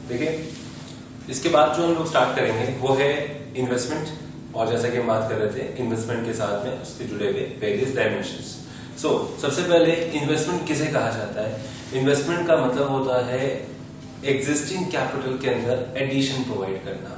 देखिए, इसके बाद जो हम लोग स्टार्ट करेंगे वो है इन्वेस्टमेंट, और जैसा कि हम बात कर रहे थे इन्वेस्टमेंट के साथ में उसके जुड़े हुए वेरियस डायमेंशंस। सबसे पहले इन्वेस्टमेंट किसे कहा जाता है? इन्वेस्टमेंट का मतलब होता है एग्जिस्टिंग कैपिटल के अंदर एडिशन प्रोवाइड करना।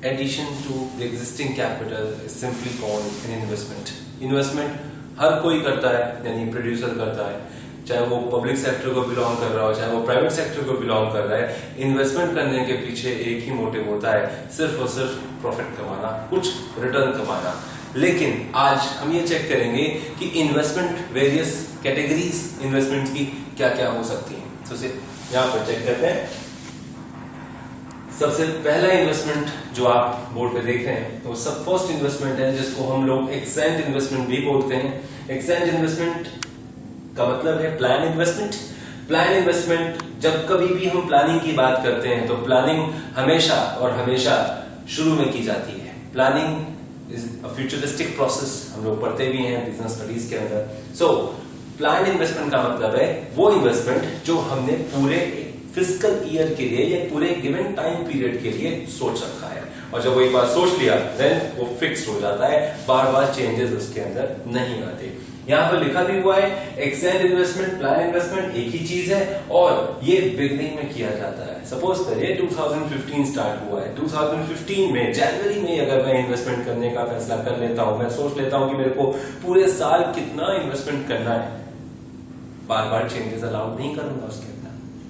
Addition to the existing capital is simply called an investment. Investment हर कोई करता है, यानी प्रोड्यूसर करता है, चाहे वो पब्लिक सेक्टर को बिलोंग कर रहा हो, चाहे वो प्राइवेट सेक्टर को बिलोंग कर रहा है। इन्वेस्टमेंट करने के पीछे एक ही मोटिव होता है, सिर्फ और सिर्फ प्रॉफिट कमाना, कुछ रिटर्न कमाना। लेकिन आज हम ये चेक करेंगे कि इन्वेस्टमेंट, वेरियस कैटेगरीज इन्वेस्टमेंट की क्या क्या हो सकती हैं। यहाँ पर चेक करते हैं। सबसे पहला इन्वेस्टमेंट जो आप बोर्ड पे देख रहे हैं तो सब फर्स्ट इन्वेस्टमेंट है, जिसको हम लोग एक्सेंट इन्वेस्टमेंट भी बोलते हैं। एक्सेंट इन्वेस्टमेंट का मतलब है प्लान इन्वेस्टमेट। प्लान इन्वेस्टमेंट, जब कभी भी हम प्लानिंग की बात करते हैं तो प्लानिंग हमेशा और हमेशा शुरू में की जाती है। Planning is a futuristic process, हम लोग पढ़ते भी हैं बिजनेस स्टडीज के अंदर। प्लान इन्वेस्टमेंट का मतलब है वो इन्वेस्टमेंट जो हमने पूरे फिस्कल ईयर के लिए या पूरे गिवन टाइम पीरियड के लिए सोच रखा है, और जब वो एक बार सोच लिया देन वो फिक्स हो जाता है, बार बार चेंजेस उसके अंदर नहीं आते। यहाँ पर लिखा भी हुआ है एक्सेंट इन्वेस्टमेंट, प्लान इन्वेस्टमेंट एक ही चीज है, और ये बिगनिंग में किया जाता है। सपोज करिए 2015 स्टार्ट हुआ है, 2015 में जनवरी में अगर मैं इन्वेस्टमेंट करने का फैसला कर लेता हूं, मैं सोच लेता हूं कि मेरे को पूरे साल कितना इन्वेस्टमेंट करना है, बार बार चेंजेस अलाउड नहीं करूंगा उसके अंदर,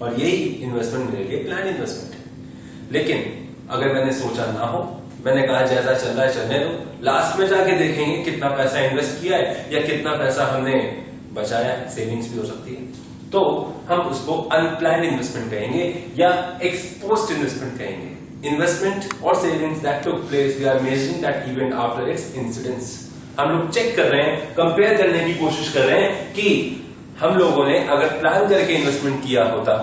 और यही इन्वेस्टमेंट मेरे लिए प्लान इन्वेस्टमेंट है। लेकिन अगर मैंने सोचा ना हो, मैंने कहा जैसा चल रहा है चलने दो, लास्ट में जाके देखेंगे कितना पैसा इन्वेस्ट किया है या कितना पैसा हमने बचाया है, सेविंग्स भी हो सकती है, तो हम उसको अनप्लान्ड इन्वेस्टमेंट कहेंगे या एक्सपोज्ड इन्वेस्टमेंट कहेंगे। इन्वेस्टमेंट और savings that took place, we are measuring that event after its incidence. हम लोग चेक कर रहे हैं, कंपेयर करने की कोशिश कर रहे हैं कि हम लोगों ने अगर प्लान करके इन्वेस्टमेंट किया होता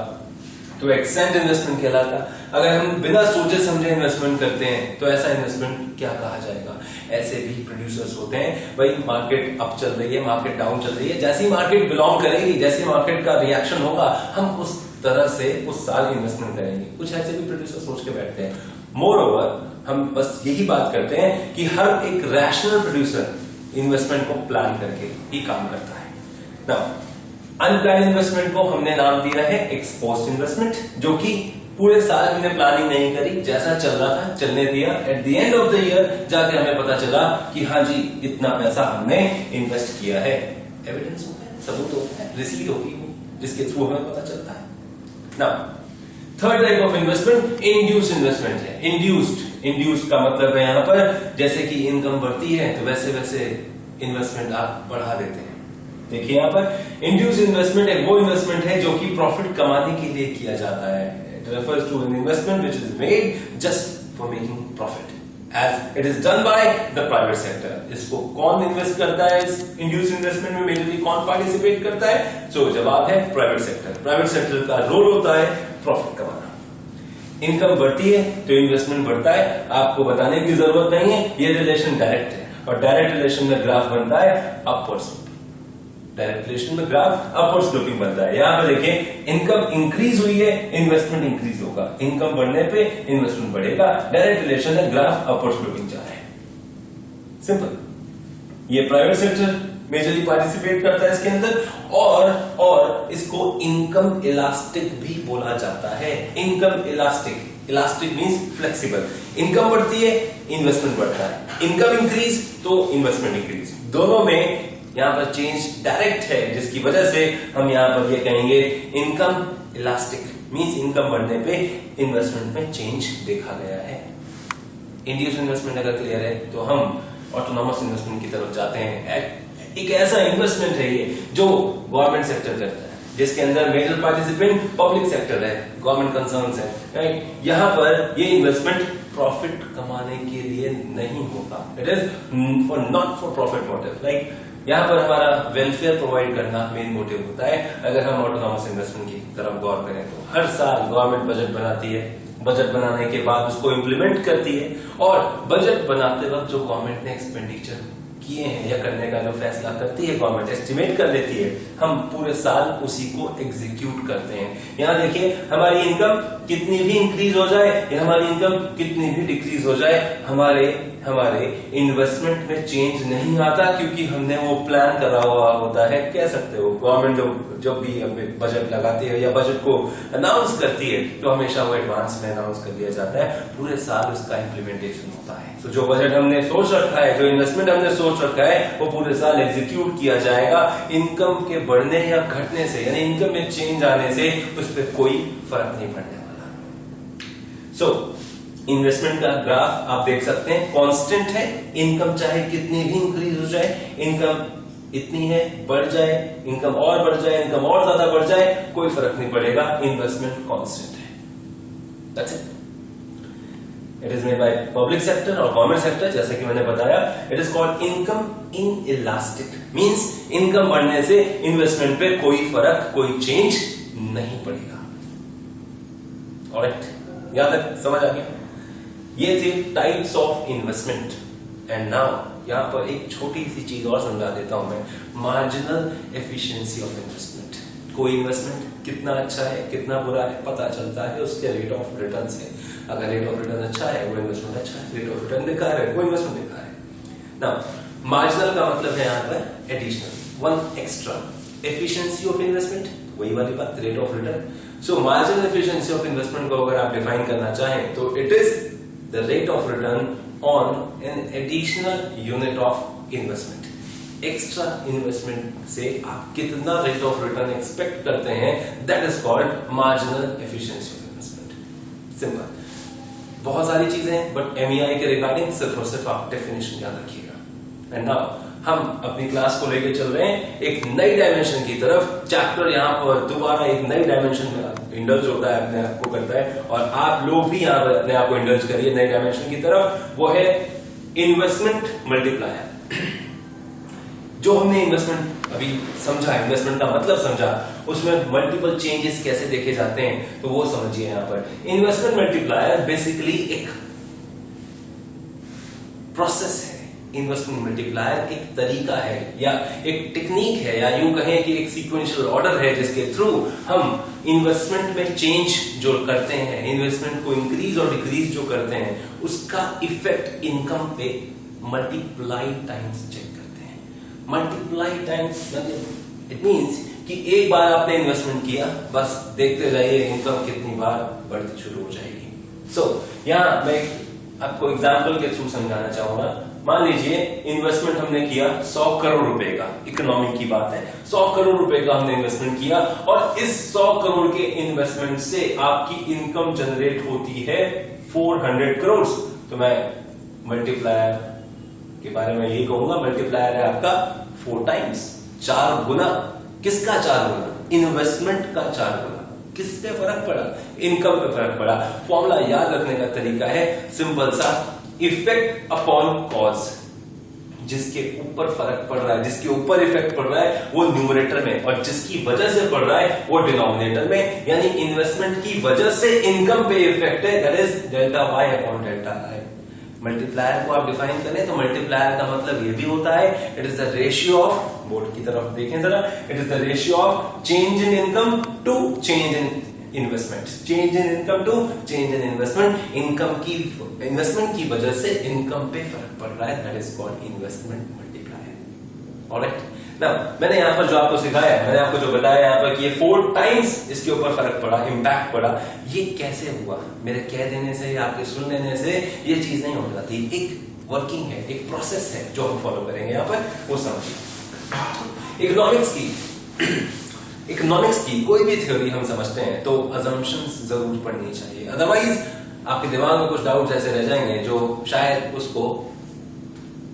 तो एक्सेंट इन्वेस्टमेंट कहलाता। अगर हम बिना सोचे समझे इन्वेस्टमेंट करते हैं तो ऐसा इन्वेस्टमेंट क्या कहा जाएगा? ऐसे भी प्रोड्यूसर्स होते हैं, भाई मार्केट अप चल रही है, मार्केट डाउन चल रही है, जैसी मार्केट बिलोंग करेगी, जैसी मार्केट का रिएक्शन होगा, हम उस तरह से उस साल इन्वेस्टमेंट करेंगे। कुछ ऐसे भी प्रोड्यूसर सोच के बैठते हैं। मोर ओवर, हम बस यही बात करते हैं कि हर एक रैशनल प्रोड्यूसर इन्वेस्टमेंट को प्लान करके ही काम करता है। नाउ अनप्लान इन्वेस्टमेंट को हमने नाम दिया है एक्सपोज्ड इन्वेस्टमेंट, जो कि पूरे साल हमने प्लानिंग नहीं करी, जैसा चल रहा था चलने दिया, at the end of the year जाके हमें पता चला कि हाँ जी इतना पैसा हमने इन्वेस्ट किया है। एविडेंस होता है, सबूत होता है, रिसीट होगी जिसके थ्रू हमें पता चलता है। Now third type of investment induced investment है। इंड्यूस्ड का मतलब है यहाँ पर जैसे कि इनकम बढ़ती है तो वैसे वैसे इन्वेस्टमेंट आप बढ़ा देते हैं। देखिए यहाँ पर इंड्यूस्ड इन्वेस्टमेंट एक वो इन्वेस्टमेंट है जो कि प्रॉफिट कमाने के लिए किया जाता है। It refers to an investment which is made just for making profit as it is done by the private sector. इसको कौन इन्वेस्ट करता है? इस इंड्यूस्ड इन्वेस्टमेंट में मेजरली कौन पार्टिसिपेट करता है? सो जवाब है प्राइवेट सेक्टर। प्राइवेट सेक्टर का रोल होता है प्रॉफिट कमाना। इनकम बढ़ती है तो इन्वेस्टमेंट बढ़ता है, आपको बताने की जरूरत नहीं है, ये रिलेशन डायरेक्ट है, और डायरेक्ट रिलेशन में ग्राफ बनता है अपवर्ड। डायरेक्ट रिलेशन में ग्राफ अपवर्ड स्लोपिंग बनता है। यहां पर देखिए इनकम इंक्रीज हुई है, इन्वेस्टमेंट इंक्रीज होगा, इनकम बढ़ने पे इन्वेस्टमेंट बढ़ेगा। डायरेक्ट रिलेशन है, ग्राफ अपवर्ड स्लोपिंग जा रहा है। सिंपल। ये प्राइवेट सेक्टर मेजरली पार्टिसिपेट करता है इसके अंदर, और इसको इनकम इलास्टिक भी बोला जाता है। Income elastic means flexible. Income बढ़ती है, इन्वेस्टमेंट बढ़ता है, इनकम इंक्रीज तो इन्वेस्टमेंट इंक्रीज। दोनों में यहाँ पर चेंज डायरेक्ट है, जिसकी वजह से हम यहाँ पर ये कहेंगे इनकम इलास्टिक मींस इनकम बढ़ने पे इन्वेस्टमेंट में चेंज देखा गया है। इंड्यूस्ड इन्वेस्टमेंट अगर क्लियर है तो हम ऑटोनॉमस इन्वेस्टमेंट की तरफ जाते हैं। एक ऐसा इन्वेस्टमेंट है ये जो गवर्नमेंट सेक्टर करता है, जिसके अंदर मेजर पार्टिसिपेंट पब्लिक सेक्टर है, गवर्नमेंट कंसर्न्स है, राइट। यहाँ पर ये इन्वेस्टमेंट प्रॉफिट कमाने के लिए नहीं होता, it is for not for profit motive. Like यहाँ पर हमारा वेलफेयर प्रोवाइड करना मेन मोटिव होता है। अगर हम ऑटोनॉमस इन्वेस्टमेंट की तरफ गौर करें तो हर साल गवर्नमेंट बजट बनाती है, बजट बनाने के बाद उसको इम्प्लीमेंट करती है, और बजट बनाते वक्त जो गवर्नमेंट ने एक्सपेंडिचर किए हैं या करने का जो फैसला करती है गवर्नमेंट, एस्टिमेट कर लेती है, हम पूरे साल उसी को एग्जीक्यूट करते हैं। यहाँ देखिए हमारी इनकम कितनी भी इंक्रीज हो जाए या हमारी इनकम कितनी भी डिक्रीज हो जाए, हमारे इन्वेस्टमेंट में चेंज नहीं आता, क्योंकि हमने वो प्लान करा हुआ होता है। कह सकते हो गवर्नमेंट जब भी बजट लगाती है या बजट को अनाउंस करती है तो हमेशा वो एडवांस में अनाउंस कर दिया जाता है, पूरे साल उसका इम्प्लीमेंटेशन होता है। तो जो बजट हमने सोच रखा है, जो इन्वेस्टमेंट हमने सोच रखा है, वो पूरे साल एग्जीक्यूट किया जाएगा। इनकम के बढ़ने या घटने से, यानी इनकम में चेंज आने से उस पर कोई फर्क नहीं पड़ने वाला। इन्वेस्टमेंट का ग्राफ आप देख सकते हैं, कांस्टेंट है। इनकम चाहे कितनी भी इंक्रीज हो जाए, इनकम इतनी है, बढ़ जाए, इनकम और बढ़ जाए, इनकम और ज्यादा बढ़ जाए, कोई फर्क नहीं पड़ेगा, इन्वेस्टमेंट कांस्टेंट है। That's it. It is made by public sector और गवर्नमेंट सेक्टर। जैसा कि मैंने बताया, it is called income inelastic, means income बढ़ने से इन्वेस्टमेंट पे कोई फर्क, कोई चेंज नहीं पड़ेगा। ऑलराइट, यहां तक समझ आ गया? ये थी types of investment. And now यहां पर एक छोटी सी चीज और समझा देता हूं मैं, मार्जिनल एफिशिएंसी ऑफ इन्वेस्टमेंट। कोई इन्वेस्टमेंट कितना अच्छा है, कितना बुरा है, पता चलता है उसके रेट ऑफ रिटर्न से। अगर रेट ऑफ रिटर्न अच्छा है, वो इन्वेस्टमेंट अच्छा है। रेट ऑफ रिटर्न बेकार है, वो इन्वेस्टमेंट बेकार है। नाउ मार्जिनल का मतलब है यहां पर additional, one extra. Efficiency of investment, वही वाली बात, rate of return. So marginal efficiency of investment को अगर आप डिफाइन करना चाहें तो it is the rate of return on an additional unit of investment. Extra investment से आप कितना रेट ऑफ रिटर्न एक्सपेक्ट करते हैं, दैट इज called marginal efficiency of investment. Simple, बहुत सारी चीजें हैं, बट एमईआई के रिगार्डिंग सिर्फ और सिर्फ आप डेफिनेशन याद रखिएगा। एंड नाउ हम अपनी क्लास को लेके चल रहे हैं एक नई डायमेंशन की तरफ। चैप्टर यहाँ पर दोबारा एक नई डायमेंशन में इंडल्ज होता है, अपने आप को करता है, और आप लोग भी यहाँ पर अपने आप को इंडल्ज करिए नई डायमेंशन की तरफ। वो है इन्वेस्टमेंट मल्टीप्लायर। जो हमने इन्वेस्टमेंट अभी समझा, इन्वेस्टमेंट का मतलब समझा, उसमें मल्टीपल चेंजेस कैसे देखे जाते हैं, तो वो समझिए। यहाँ पर इन्वेस्टमेंट मल्टीप्लायर बेसिकली एक प्रोसेस है। इन्वेस्टमेंट मल्टीप्लायर एक तरीका है या एक टेक्निक है, या यूं कहें कि एक सीक्वेंशियल ऑर्डर है, जिसके थ्रू हम इन्वेस्टमेंट में चेंज जो करते हैं, इन्वेस्टमेंट को इंक्रीज और डिक्रीज जो करते हैं, उसका इफेक्ट इनकम पे मल्टीप्लाई टाइम्स चेक करते हैं। मल्टीप्लाई टाइम्स मतलब इट मींस कि एक बार आपने इन्वेस्टमेंट किया, बस देखते जाइए इनकम कितनी बार बढ़ती शुरू हो जाएगी। सो यहां मैं आपको एग्जाम्पल के थ्रू समझाना चाहूंगा। मान लीजिए इन्वेस्टमेंट हमने किया 100 करोड़ रुपए का, इकोनॉमी की बात है, 100 करोड़ रुपए का हमने इन्वेस्टमेंट किया, और इस 100 करोड़ के इन्वेस्टमेंट से आपकी इनकम जनरेट होती है 400 करोड़। तो मैं मल्टीप्लायर के बारे में यही कहूंगा, मल्टीप्लायर है आपका 4 टाइम्स, 4 गुना। किसका 4 गुना? इन्वेस्टमेंट का 4 गुना। किस पे फर्क पड़ा? इनकम पे फर्क पड़ा। फॉर्मूला याद रखने का तरीका है सिंपल सा, इफेक्ट अपॉन कॉज। जिसके ऊपर फर्क पड़ रहा है, जिसके ऊपर इफेक्ट पड़ रहा है, वो न्यूमरेटर में, और जिसकी वजह से पड़ रहा है वो डिनोमिनेटर में। यानी इन्वेस्टमेंट की वजह से इनकम पे इफेक्ट है, that is delta Y upon delta I. Multiplier को आप डिफाइन करें तो मल्टीप्लायर का मतलब ये भी होता है, it is the ratio of, board की तरफ देखें जरा, it is the ratio of change in income to change in investment. Change in income to change in investment. Investment की वजह से इनकम पे फर्क पड़ रहा है, दैट इज कॉल्ड इन्वेस्टमेंट मल्टीप्लायर। ऑलराइट, नाउ मैंने यहाँ पर जो आपको सिखाया है, मैंने आपको जो बताया यहाँ पर कि ये 4 टाइम्स इसके ऊपर फर्क पड़ा, इंपैक्ट पड़ा, ये कैसे हुआ? मेरे कह देने से या आपके सुन लेने से ये चीज नहीं हो जाती। एक वर्किंग है, एक प्रोसेस है जो हम फॉलो करेंगे यहाँ पर, वो समझिए। इकोनॉमिक्स की कोई भी थ्योरी हम समझते हैं तो अजम्पशंस जरूर पढ़नी चाहिए, अदरवाइज आपके दिमाग में कुछ डाउट ऐसे रह जाएंगे जो शायद उसको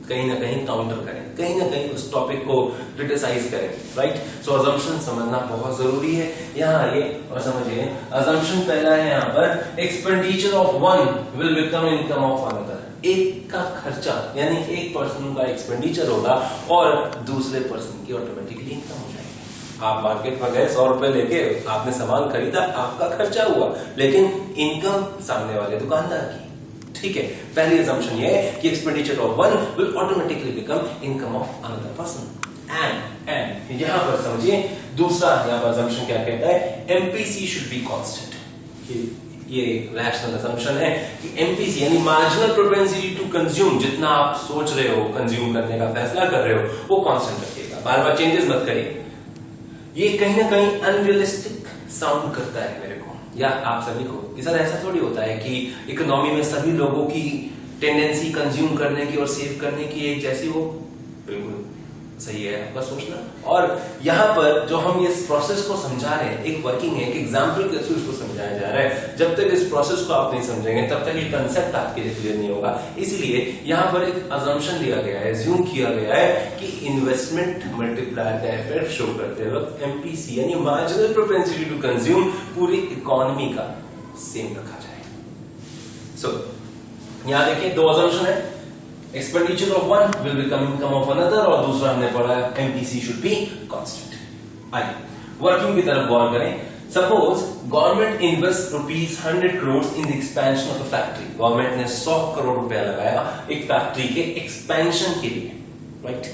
कहीं ना कहीं काउंटर करें, कहीं ना कहीं उस टॉपिक को क्रिटिसाइज करें, राइट? सो अजम्पशन समझना बहुत जरूरी है। यहाँ आइए और समझिए, अजम्पशन पहला है यहाँ पर, expenditure of one will become income of another. एक का खर्चा यानी एक पर्सन का एक्सपेंडिचर होगा और दूसरे पर्सन की ऑटोमेटिकली इनकम हो जाएगी। आप मार्केट में गए, 100 रुपए लेके आपने सामान खरीदा, आपका खर्चा हुआ, लेकिन इनकम सामने वाले दुकानदार की। ठीक है, पहली assumption ये है कि expenditure of one will automatically become income of another person. And यहां पर समझिए दूसरा यहां पर assumption क्या कहता है, MPC should be constant. ये रैशनल assumption है कि MPC यानी marginal propensity to consume, जितना आप सोच रहे हो कंज्यूम करने का फैसला कर रहे हो वो कांस्टेंट रखिएगा, बार बार चेंजेस मत करिए। ये कहीं ना कहीं अनरियलिस्टिक साउंड करता है मेरे को या आप सभी को। इस तरह ऐसा थोड़ी होता है कि इकोनॉमी में सभी लोगों की टेंडेंसी कंज्यूम करने की और सेव करने की एक जैसी हो। बिल्कुल सही है आपका सोचना। और यहाँ पर जो हम इस प्रोसेस को समझा रहे हैं, एक वर्किंग है, एक एग्जाम्पल के थ्रू इसको समझाया जा रहा है। जब तक इस प्रोसेस को आप नहीं समझेंगे तब तक ये कंसेप्ट आपके लिए क्लियर नहीं होगा। इसलिए यहाँ पर एक अजम्पशन लिया गया है, ज्यूम किया गया है कि इन्वेस्टमेंट मल्टीप्लायर का इफेक्ट शो करते वक्त एमपीसी यानी मार्जिनल प्रोपेंसिटी टू कंज्यूम पूरी इकोनॉमी का सेम रखा जाए। सो यहाँ देखिए दो अजम्पशन है, expenditure of one will become income of another, और दूसरा हमने पढ़ा एमपीसी शुड बी कांस्टेंट। आइए वर्किंग की तरफ गौर करें। Suppose government invest ₹100 crore in the expansion of a factory. Government ने 100 करोड़ रुपया लगाया एक फैक्ट्री के एक्सपेंशन के लिए, राइट?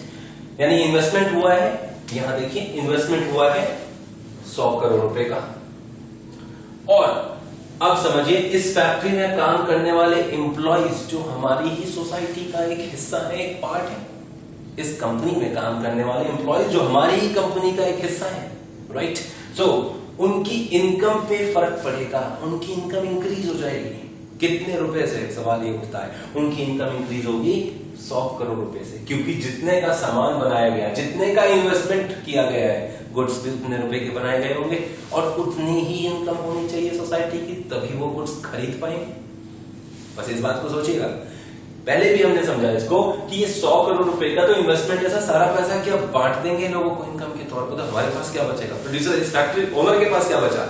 यानी इन्वेस्टमेंट हुआ है, यहां देखिए इन्वेस्टमेंट हुआ है 100 करोड़ रुपए का। और अब समझिए इस फैक्ट्री में काम करने वाले एम्प्लॉइज जो हमारी ही सोसाइटी का एक हिस्सा है, एक पार्ट है। इस कंपनी में काम करने वाले एम्प्लॉइज जो हमारी ही कंपनी का एक हिस्सा है, राइट? सो उनकी इनकम पे फर्क पड़ेगा, उनकी इनकम इंक्रीज हो जाएगी। कितने रुपए से? सवाल ये उठता है। उनकी इनकम इंक्रीज होगी 100 करोड़ रुपए से, क्योंकि जितने का सामान बनाया गया, जितने का इन्वेस्टमेंट किया गया है, गुड्स भी उतने रुपए के बनाए गए होंगे और उतनी ही इनकम होनी चाहिए सोसाइटी की, तभी वो गुड्स खरीद पाएंगे। बस इस बात को सोचिएगा। पहले भी हमने समझा इसको कि ये 100 करोड़ रुपए का तो इन्वेस्टमेंट जैसा सारा पैसा क्या बांट देंगे लोगों को इनकम के तौर पर, तो हमारे पास क्या बचेगा? प्रोड्यूसर, इस फैक्ट्री ओनर के पास क्या बचा?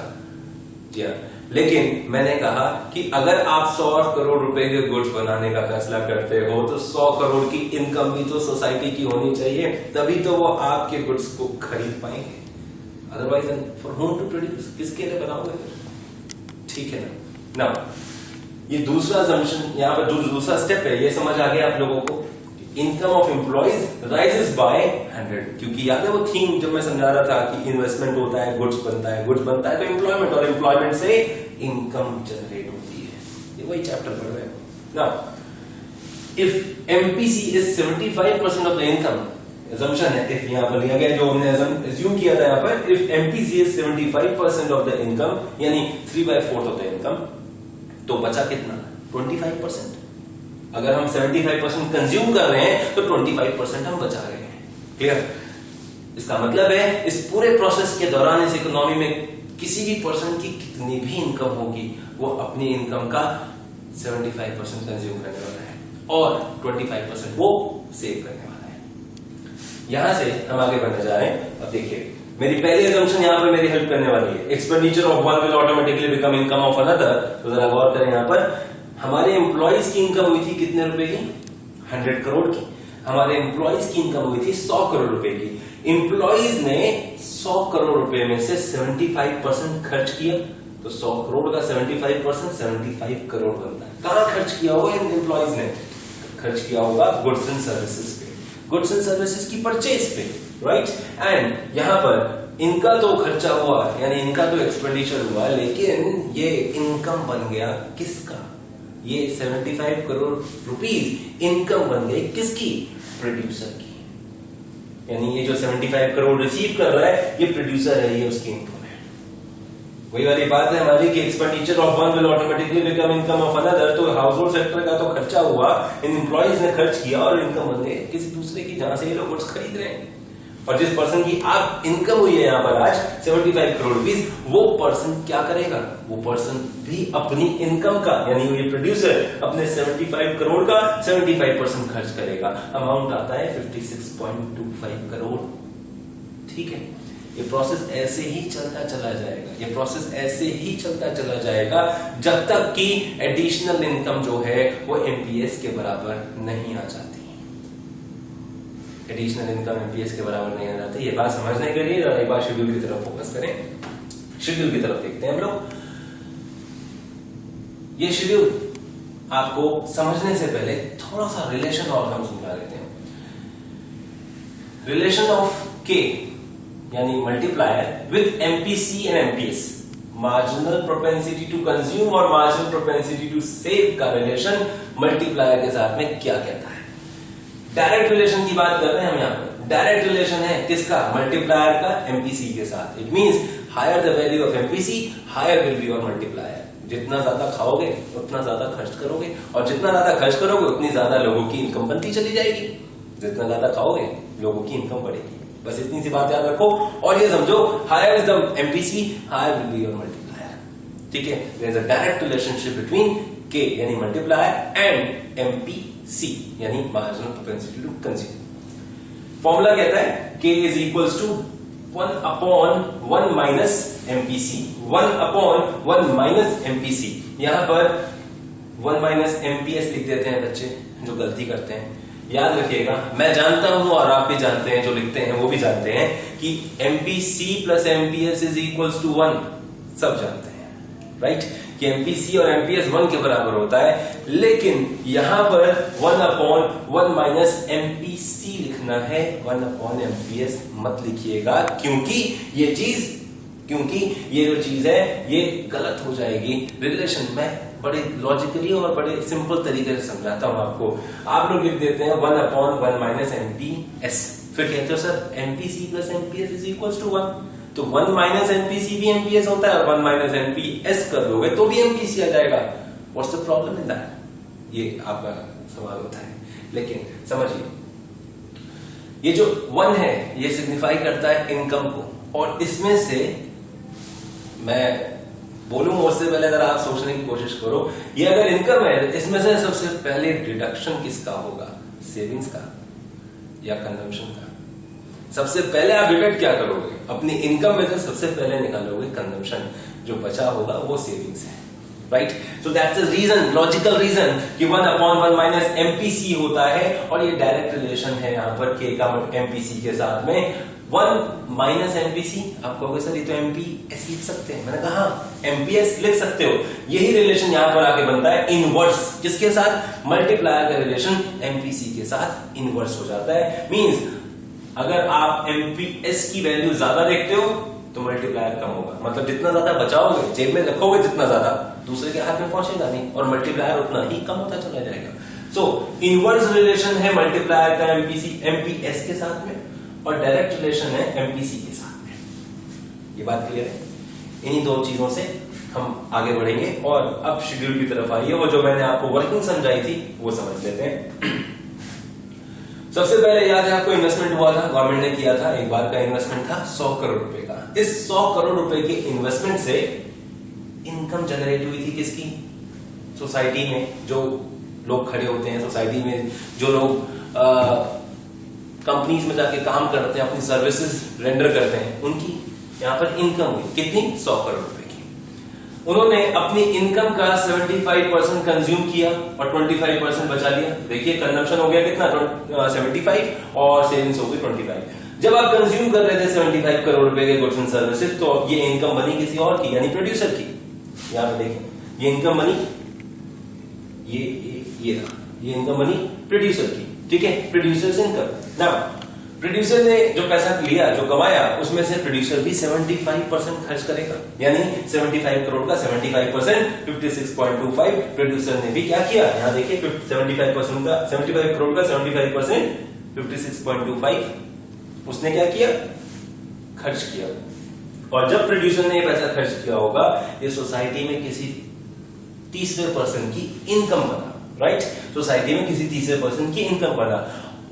जी हाँ, लेकिन मैंने कहा कि अगर आप 100 करोड़ रुपए के गुड्स बनाने का फैसला करते हो तो 100 करोड़ की इनकम भी तो सोसाइटी की होनी चाहिए, तभी तो वो आपके गुड्स को खरीद पाएंगे। Otherwise for home to produce, किसके लिए बनाओगे? ठीक है ना? ये दूसरा assumption, यहाँ पर जो दूसरा स्टेप है ये समझ आ गया आप लोगों को। Income of employees rises by 100, क्योंकि याद है वो थीम जब मैं समझा रहा था कि इन्वेस्टमेंट होता है, गुड्स बनता है, गुड्स बनता है तो एम्प्लॉयमेंट, और एम्प्लॉयमेंट से इनकम जनरेट होती है। ये वही चैप्टर पढ़ रहे हैं। Now if MPC is 75% of the income, assumption है, if यहाँ पर लिया गया जो हमने assume किया था यहाँ पर, if MPC is 75% of the income यानी 3/4 of the income, तो बचा कितना? 25%। अगर हम 75% कंज्यूम कर रहे हैं तो 25% हम बचा रहे हैं। क्लियर? इसका मतलब है इस पूरे प्रोसेस के दौरान इस इकोनॉमी में किसी भी पर्सन की कितनी भी इनकम होगी वो अपनी इनकम का 75% कंज्यूम करने वाला है और 25% वो सेव करने वाला है। यहां से हम आगे बढ़ने जा रहे हैं। अब देखिए मेरी पहली assumption यहाँ पर मेरी हेल्प करने वाली है, expenditure of one will automatically become income of another. तो जरा गौर करें, यहाँ पर हमारे एम्प्लॉइज की इनकम हुई थी कितने रुपए की? 100 करोड़ की। हमारे एम्प्लॉइज की इनकम हुई थी 100 करोड़ रुपए की। एम्प्लॉइज ने 100 करोड़ रुपए में से 75% खर्च किया, तो 100 करोड़ का 75% 75 करोड़ बनता है। कहां खर्च किया होगा इन एम्प्लॉइज ने? खर्च किया होगा गुड्स एंड सर्विसेज पे, गुड्स एंड सर्विसेज की परचेज पे, राइट? एंड यहां पर इनका तो खर्चा हुआ, यानी इनका तो एक्सपेंडिचर हुआ, लेकिन ये इनकम बन गया किसका? ये 75 करोड़ रुपीस इनकम बन गई किसकी? प्रोड्यूसर की। यानी ये जो 75 करोड़ रिसीव कर रहा है ये प्रोड्यूसर है, ये उसकी इनकम है। वही वाली बात है हमारी कि expenditure of one will automatically become income of another. तो हाउस होल्ड सेक्टर का तो खर्चा हुआ, इन एम्प्लॉइज ने खर्च किया और इनकम बन गई किसी दूसरे की, जहां से ये लोग गुड्स खरीद रहे हैं। और जिस पर्सन की आप इनकम हुई है यहाँ पर आज 75 करोड़ रुपीस, वो पर्सन क्या करेगा? वो पर्सन भी अपनी इनकम का, यानी ये प्रोड्यूसर अपने 75 करोड़ का 75% खर्च करेगा। अमाउंट आता है 56.25 करोड़। ठीक है, ये प्रोसेस ऐसे ही चलता चला जाएगा, ये प्रोसेस ऐसे ही चलता चला जाएगा जब तक कि एडिशनल इनकम जो है वो एमपीएस के बराबर नहीं आ जाती। एडिशनल इनकम एमपीएस के बराबर नहीं आ जाती। ये बात समझने के लिए एक बार शेड्यूल की तरफ फोकस करें। शेड्यूल की तरफ देखते हैं हम लोग। ये शेड्यूल आपको समझने से पहले थोड़ा सा रिलेशन और हम समझा देते हैं। रिलेशन ऑफ के यानी multiplier with MPC and MPS, marginal propensity to consume और मार्जिनल प्रोपेंसिटी टू सेव का रिलेशन मल्टीप्लायर के साथ में क्या कहता है। डायरेक्ट रिलेशन की बात कर रहे हैं हम यहाँ पर। डायरेक्ट रिलेशन है किसका? मल्टीप्लायर का एमपीसी के साथ। It means higher the value of MPC higher will be your multiplier. जितना ज्यादा खाओगे उतना ज्यादा खर्च करोगे, और जितना ज्यादा खर्च करोगे उतनी ज्यादा लोगों की इनकम बनती चली जाएगी। जितना ज्यादा खाओगे लोगों की इनकम बढ़ेगी। बस इतनी सी बात याद रखो और ये समझो, higher is the MPC higher will be your multiplier. ठीक है, there is a direct relationship between K यानी मल्टीप्लायर एंड एमपीसी यानी marginal propensity to consume. Formula कहता है k is equals to 1/1 minus MPC, 1/1 minus MPC. यहां पर 1 minus MPS लिख देते हैं बच्चे जो गलती करते हैं। याद रखिएगा, मैं जानता हूं और आप भी जानते हैं, जो लिखते हैं वो भी जानते हैं कि MPC plus MPS is equals to 1। सब जानते हैं राइट कि एमपीसी और एमपीएस 1 के बराबर होता है, लेकिन यहां पर 1/1 माइनस एमपीसी लिखना है, 1/एमपीएस मत लिखिएगा, क्योंकि ये जो चीज है ये गलत हो जाएगी। रिलेशन में बड़े लॉजिकली और बड़े सिंपल तरीके से समझाता हूं आपको। आप लोग लिख देते हैं 1/1 माइनस एमपीएस, फिर कहते हो sir MPC plus MPS is equals to 1। तो 1 माइनस एमपीसी भी एमपीएस होता है और 1 माइनस एमपीएस कर दोगे तो भी एमपीसी आ जाएगा। What's the problem in that? ये आपका सवाल होता है, लेकिन समझिए ये जो 1 है ये सिग्निफाई करता है इनकम को, और इसमें से मैं बोलूंगा उससे पहले अगर आप सोचने की कोशिश करो, ये अगर इनकम है इसमें से सबसे पहले डिडक्शन किसका होगा? सेविंग्स का या कंजम्पशन का? सबसे पहले आप डिडक्ट क्या करोगे? अपनी इनकम में से सबसे पहले निकालोगे कंजम्पशन, जो बचा होगा वो सेविंग्स है right. So that's the reason, logical reason कि 1/1 माइनस एमपीसी होता है, और ये डायरेक्ट रिलेशन है यहाँ पर के का एमपीसी के साथ में। 1 माइनस एमपीसी, आप कहोगे सर ये तो एमपीएस लिख सकते हैं। मैंने कहा एमपीएस लिख सकते हो, यही रिलेशन यहां पर आके बनता है इनवर्स। किसके साथ? मल्टीप्लायर का रिलेशन एमपीसी के साथ इनवर्स हो जाता है। मींस अगर आप एमपीएस की वैल्यू ज्यादा देखते हो तो मल्टीप्लायर कम होगा, मतलब जितना ज्यादा बचाओगे जेब में रखोगे जितना ज्यादा, दूसरे के हाथ में पहुंचेगा नहीं, और मल्टीप्लायर उतना ही कम होता चला जाएगा। सो इनवर्स रिलेशन है मल्टीप्लायर का एमपीएस के साथ में, और डायरेक्ट रिलेशन है एमपीसी के साथ में। ये बात क्लियर है? इन्हीं दो चीजों से हम आगे बढ़ेंगे, और अब शेड्यूल की तरफ आइए, वो जो मैंने आपको वर्किंग समझाई थी वो समझ लेते हैं। सबसे पहले याद है आपको, इन्वेस्टमेंट हुआ था, गवर्नमेंट ने किया था, एक बार का इन्वेस्टमेंट था 100 करोड़ रुपए का। इस 100 करोड़ रुपए के इन्वेस्टमेंट से इनकम जनरेट हुई थी किसकी? सोसाइटी में जो लोग खड़े होते हैं, सोसाइटी में जो लोग कंपनीज में जाके काम करते हैं, अपनी सर्विसेज रेंडर करते हैं, उनकी यहां पर इनकम हुई कितनी? 100 करोड़ रुपए की। उन्होंने अपनी इनकम का 75% कंज्यूम किया और 25% बचा लिया। देखिए कंजम्पशन हो गया कितना? 75 और सेविंग्स हो गई 25। जब आप कंज्यूम कर रहे थे 75 करोड़ रुपए के गुड्स एंड सर्विसेज, तो ये इनकम बनी किसी और की, यानी प्रोड्यूसर की। यहां पे देखें, ये इनकम बनी, ये इनकम बनी प्रोड्यूसर की। ठीक है, प्रोड्यूसर्स इनकम। नाउ प्रोड्यूसर ने जो पैसा लिया, जो कमाया, उसमें से प्रोड्यूसर भी 75% खर्च करेगा, यानी 75 करोड़ का 75% 56.25 प्रोड्यूसर ने भी क्या किया? यहां देखिए 75 करोड़ का 75% 56.25 उसने क्या किया? खर्च किया। और जब प्रोड्यूसर ने ये पैसा खर्च किया होगा, ये सोसाइटी में किसी तीसरे पर्सन की इनकम बना, राइट? सोसाइटी में किसी तीसरे पर्सन की इनकम बना,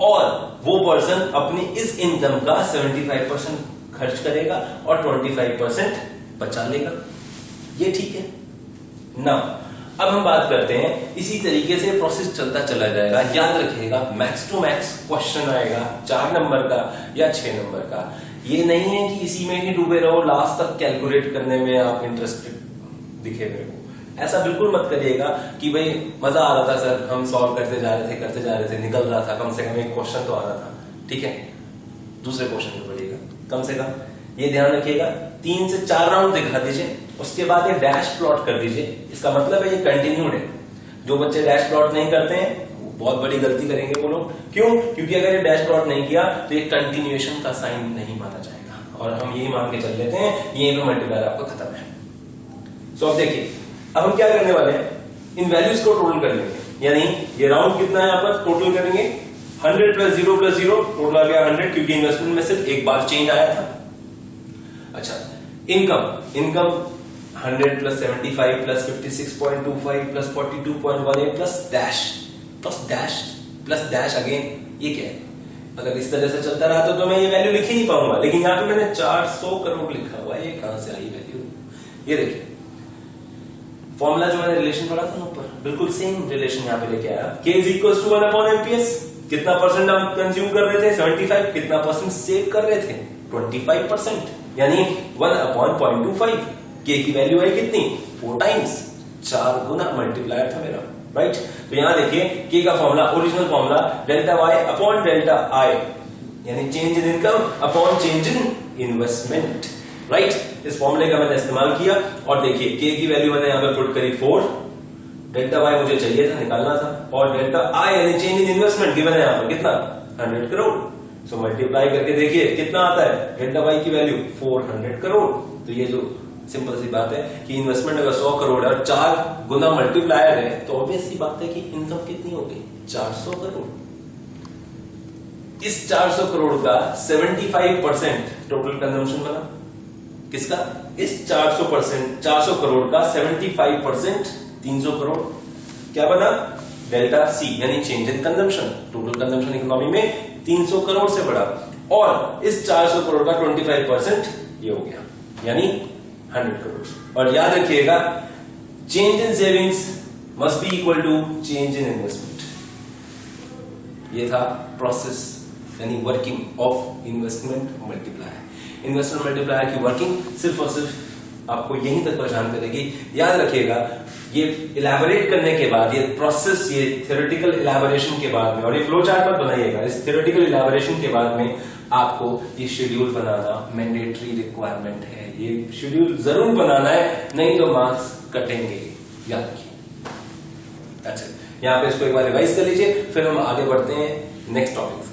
और वो पर्सन अपनी इस इनकम का 75% खर्च करेगा और 25% बचा लेगा। ये ठीक है ना? अब हम बात करते हैं, इसी तरीके से प्रोसेस चलता चला जाएगा। याद रखिएगा, मैक्स टू मैक्स क्वेश्चन आएगा 4 नंबर का या 6 नंबर का। ये नहीं है कि इसी में ही डूबे रहो, लास्ट तक कैलकुलेट करने में आप इंटरेस्टेड दिखे हुए हो। ऐसा बिल्कुल मत करिएगा कि भाई मजा आ रहा था सर, हम सॉल्व करते जा रहे थे, निकल रहा था, कम से कम एक क्वेश्चन तो आ रहा था। ठीक है, दूसरे क्वेश्चन में पढ़िएगा कम से कम। ये ध्यान रखिएगा, 3 से 4 राउंड दिखा दीजिए, उसके बाद ये डैश प्लॉट कर दीजिए। इसका मतलब है ये कंटिन्यूड है। जो बच्चे डैश प्लॉट नहीं करते हैं बहुत बड़ी गलती करेंगे वो लोग। क्यों? क्योंकि अगर ये डैश प्लॉट नहीं किया तो ये कंटिन्यूएशन का साइन नहीं माना जाएगा, और हम यही मान के चल लेते हैं ये पे मल्टीप्लायर आपका खत्म है। सो अब देखिए, अब हम क्या करने वाले हैं, इन वैल्यूज को टोटल कर लेंगे, यानी ये राउंड कितना है यहाँ पर टोटल करेंगे 100 प्लस 0 प्लस 0 टोटल आ गया 100, क्योंकि इन्वेस्टमेंट में सिर्फ एक बार चेंज आया था। अच्छा, income 100 plus 75 plus 56.25 plus 42.18 plus dash again, ये क्या है? अगर इस तरह से चलता रहा तो मैं ये वैल्यू लिख ही नहीं पाऊंगा, लेकिन यहाँ पे मैंने 400 करोड़ लिखा हुआ है, ये कहां से आई वैल्यू? ये देखिए फॉर्मूला जो मैंने रिलेशन पढ़ा था ना ऊपर, बिल्कुल सेम रिलेशन यहाँ पे लेके आया। K is equals to 1/MPS, कितना परसेंट हम कंज्यूम कर रहे थे 75, कितना परसेंट सेव कर रहे थे 25%, यानी 1/0.25। K की वैल्यू है कितनी 4 टाइम्स, 4 गुना मल्टीप्लायर था मेरा, राइट। तो यहां देखिए K का formula, original formula delta Y upon delta I, यानी change in income upon change in investment, right. इस फॉर्मूले का मैंने इस्तेमाल किया और देखिए K की वैल्यू मैंने यहां पे पुट करी 4, डेल्टा Y मुझे चाहिए था, निकालना था, और डेल्टा I यानी चेंज इन इन्वेस्टमेंट गिवन है यहां पर कितना 100 करोड़। सो मल्टीप्लाई करके देखिए कितना आता है, डेल्टा Y की वैल्यू 400 करोड़। तो ये जो सिंपल सी बात है कि इन्वेस्टमेंट अगर 100 करोड़ है और 4 गुना मल्टीप्लायर है, तो ऑब्वियस सी बात है कि इनकम कितनी होगी 400 करोड़। इस 400 करोड़ का 75% टोटल कंजम्पशन बना, किसका? इस 400 करोड़ का 75% 300 करोड़ क्या बना? डेल्टा C यानी change in consumption. Total consumption economy में 300 करोड़ से बढ़ा, और इस 400 करोड़ का 25% ये हो गया, यानी 100 करोड़। और याद रखिएगा change in savings must be equal to change in investment. ये था प्रोसेस यानी working of investment multiplier. Investment multiplier की वर्किंग सिर्फ और सिर्फ आपको यहीं तक परेशान करेगी। याद रखिएगा ये इलैबोरेट करने के बाद, ये प्रोसेस, ये थ्योरेटिकल इलैबोरेशन के बाद में, और ये फ्लो चार्ट मत बनाइएगा, इस थ्योरेटिकल इलैबोरेशन के बाद में आपको ये शेड्यूल बनाना मैंडेटरी रिक्वायरमेंट है। ये शेड्यूल जरूर बनाना है, नहीं तो मार्क्स कटेंगे, याद रखिए। अच्छा, यहाँ पे इसको एक बार रिवाइज कर लीजिए, फिर हम आगे बढ़ते हैं नेक्स्ट टॉपिक।